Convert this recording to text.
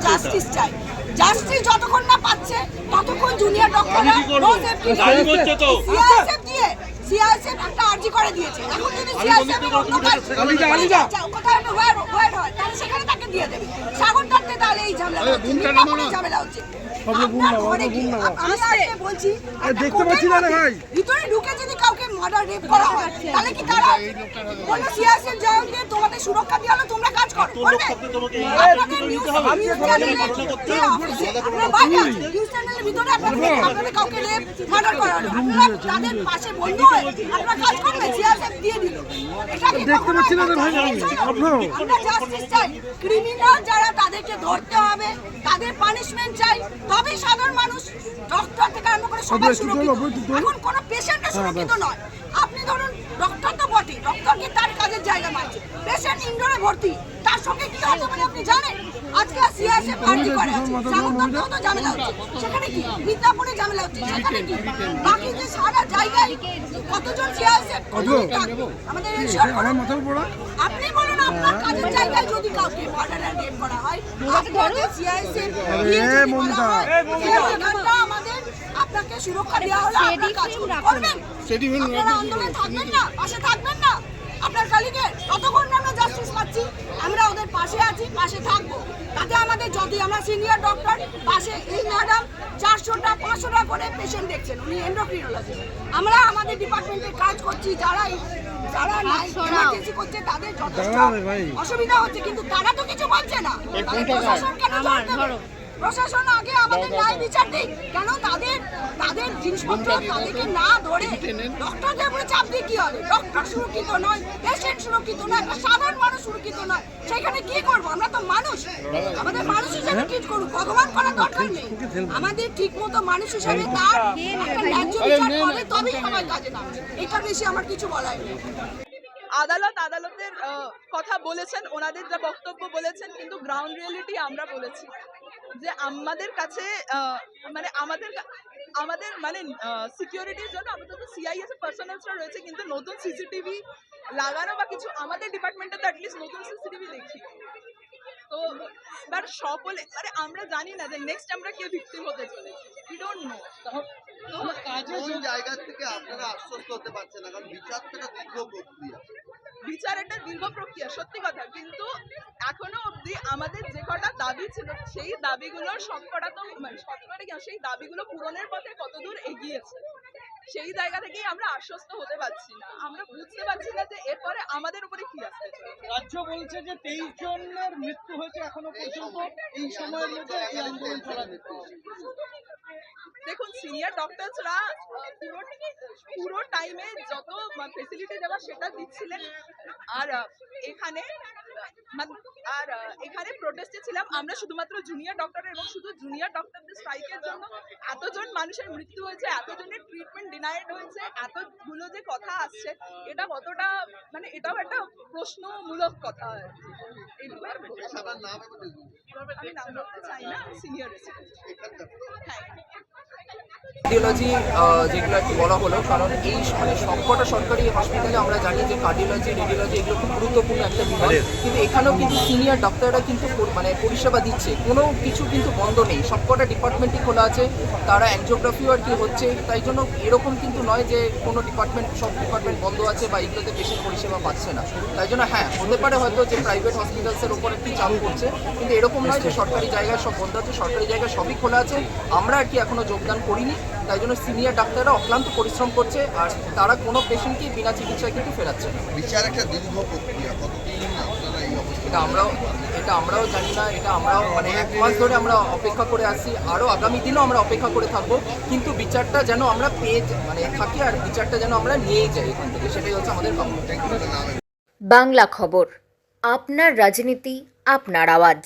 Justice চাই। Justice যতক্ষণ না পাচ্ছে ততক্ষণ জুনিয়র ডক্টররা সিআইএসএফ একটা আর্জি করে দিয়েছে। এখন যদি সিআইএসএফ তাহলে সেখানে তাকে দিয়ে দেবে সাগর তত্ত্বে, তাহলে এই ঝামেলা হচ্ছে। বলছি দেখতে পাচ্ছি না ভাই, ভিতরে ঢুকে যদি কাউকে মার্ডার রেপ করা হয় তাহলে কি তারা বললো সিআইএসএফ জবাব দিয়ে তোমাদের সুরক্ষা দিয়ে হলো তোমরা কাজ করো? আপনাদের কাউকে রেপ মার্ডার করা হলো, আপনারা তাদের পাশে বন্ধু হয়ে আপনারা কাজ করবেন, সিআইএসএফ দিয়ে দিল। এটা কি দেখতে পাচ্ছি না ভাই? আমরা জাস্টিস চাই, ক্রিমিনাল যারা তাদেরকে ধরতে হবে, তাদের পানিশমেন্ট চাই, তবেই সাধারণ মানুষ ডক্টর থেকে আরম্ভ করে সবাই সুরক্ষিত। এখন কোনো পেশেন্টও সুরক্ষিত নয়। আপনি ধরুন ডক্টর তো বটে, ডক্টরকে তার কাজের জায়গা মানছে, পেশেন্ট ইনডোরে ভর্তি, তার সঙ্গে কি হতে পারে আপনি জানেন? আজকে সিআইএসএফ পার্টি করে আছে, সাগরতত্ত্বেও তো ঝামেলা হচ্ছে, সেখানে কি মিদনাপুরে ঝামেলা হচ্ছে, সেখানে কি বাকি যে সারা জায়গায় কতজন সিআইএসএফ আমাদের আপনি বলুন আপনার কাজের জায়গায় যদি কাউকে মার্ডার এন্ড রেপ করা হয়, আপনাদের সিআইএসএফ আমাদের আপনাকে সুরক্ষা দেওয়া হলো, আপনার কাজ করবেন, আপনারা আন্দোলনে থাকবেন না, পাশে থাকবেন না আপনার কালীকে, ততক্ষণ আমরা জাস্টিস পাচ্ছি, আমরা ওদের পাশে আছি, পাশে থাকবো। তাতে আমাদের যদি আমরা সিনিয়র ডক্টর পাশে, এই ম্যাডাম 400টা 500টা করে পেশেন্ট দেখছেন, উনি এন্ডোক্রিনোলজিস্ট, আমরা আমাদের ডিপার্টমেন্টে কাজ করছি, যারা ইমার্জেন্সি করছে তাদের যথেষ্ট অসুবিধা হচ্ছে, কিন্তু তারা তো কিছু বলছে না। প্রশাসন কেন ধরবে? প্রশাসন আগে আমাদের ন্যায় বিচার দিক, কেন তাদের জিনিসপত্র তাদেরকে না ধরে ডক্টরদের উপরে চাপ দিয়ে কি হবে? ডক্টর সুরক্ষিত নয়, পেশেন্ট সুরক্ষিত নয়, সাধারণ মানুষ সুরক্ষিত নয়, সেখানে কি করবো? আমরা তো মানুষ, আমাদের মানুষ হিসেবে ট্রিট করুন, ভগবান করার দরকার নেই, আমাদের ঠিক মতো মানুষ হিসেবে তার একটা ন্যায্য বিচার করে তবেই সবাই কাজে নামবে। এটার বেশি আমার কিছু বলার নেই। আদালতের কথা বলেছেন, ওনাদের যা বক্তব্য বলেছেন, কিন্তু গ্রাউন্ড রিয়েলিটি আমরা বলেছি যে আমাদের কাছে মানে আমাদের মানে সিকিউরিটির জন্য আমাদের তো সিআইএসএফ পার্সোনালসরা রয়েছে, কিন্তু নতুন সিসিটিভি লাগানো বা কিছু আমাদের ডিপার্টমেন্টে তো অ্যাটলিস্ট নতুন সিসিটিভি দেখি। তো এবার সকলে মানে আমরা জানি না যে নেক্সট আমরা কে ভিকটিম হতে চলেছি, উই ডোন্ট নো। কাজের জায়গা থেকে আপনারা আশ্বস্ত হতে পারছেন না, কারণ বিচার একটা দীর্ঘ প্রক্রিয়া, সত্যি কথা, কিন্তু এখনো অবধি আমাদের যে কটা দাবি ছিল সেই দাবিগুলোর সবকটা তো সেই দাবিগুলো পূরণের পথে কতদূর এগিয়েছে সেই জায়গা থেকেই আমরা আশ্বস্ত হতে পারছি না। আমরা বুঝতে পারছি না যে এরপরে আমাদের উপরে কি আসবে। রাজ্য বলছে যে 23 জনের মৃত্যু হয়েছে এখনো পর্যন্ত, এই সময়ের মধ্যে এই আন্দোলন চালাবে। দেখুন, সিনিয়র ডক্টরসরা পুরো টাইমে যত ফেসিলিটি দেওয়া সেটা দিচ্ছিলেন, আর এখানে প্রোটেস্টে ছিলাম আমরা শুধুমাত্র জুনিয়র ডক্টর, এবং শুধু জুনিয়র ডক্টরদের স্ট্রাইকের জন্য এতজন মানুষের মৃত্যু হয়েছে, এতজনের ট্রিটমেন্ট ডিনাইড হয়েছে, এতগুলো যে কথা আসছে, এটা কতটা মানে এটাও একটা প্রশ্নমূলক কথা। আমি নাম বলতে চাই না, সিনিয়র হ্যাঁ কার্ডিওলজি যেগুলো একটু বলা হলো, কারণ এই মানে সবকটা সরকারি হসপিটালে আমরা জানি যে কার্ডিওলজি রেডিওলজি এগুলো খুব গুরুত্বপূর্ণ একটা বিভাগ, কিন্তু এখানেও কিন্তু সিনিয়র ডাক্তাররা কিন্তু মানে পরিষেবা দিচ্ছে, কোনো কিছু কিন্তু বন্ধ নেই, সবকটা ডিপার্টমেন্টই খোলা আছে, তারা অ্যানজিওগ্রাফিও আর কি হচ্ছে, তাই জন্য এরকম কিন্তু নয় যে কোনো সব ডিপার্টমেন্ট বন্ধ আছে বা এগুলোতে বেশি পরিষেবা পাচ্ছে না। তাই জন্য হ্যাঁ হতে পারে হয়তো যে প্রাইভেট হসপিটালসের উপর একটু চাপ করছে, কিন্তু এরকম নয় যে সরকারি জায়গায় সব বন্ধ আছে, সরকারি জায়গায় সবই খোলা আছে। আমরা আর কি এখনো যোগদান করিনি, তাই জন্য সিনিয়র ডাক্তাররা অক্লান্ত পরিশ্রম করছে, আর তারা কোনো পেশেন্টকে বিনা চিকিৎসায় কিন্তু ফেরাচ্ছে না। বিচার একটা দীর্ঘ প্রক্রিয়া, কতদিন আপনারা এই অবস্থা? এটা আমরাও জানি না, এটা আমরাও মানে 1 মাস ধরে আমরা অপেক্ষা করে আসছি, আরও আগামী দিনও আমরা অপেক্ষা করে থাকবো, কিন্তু বিচারটা যেন আমরা পেয়ে মানে থাকি, আর বিচারটা যেন আমরা নিয়ে যাই এখান থেকে, সেটাই হচ্ছে আমাদের কাম্য। বাংলা খবর, আপনার রাজনীতি, আপনার আওয়াজ।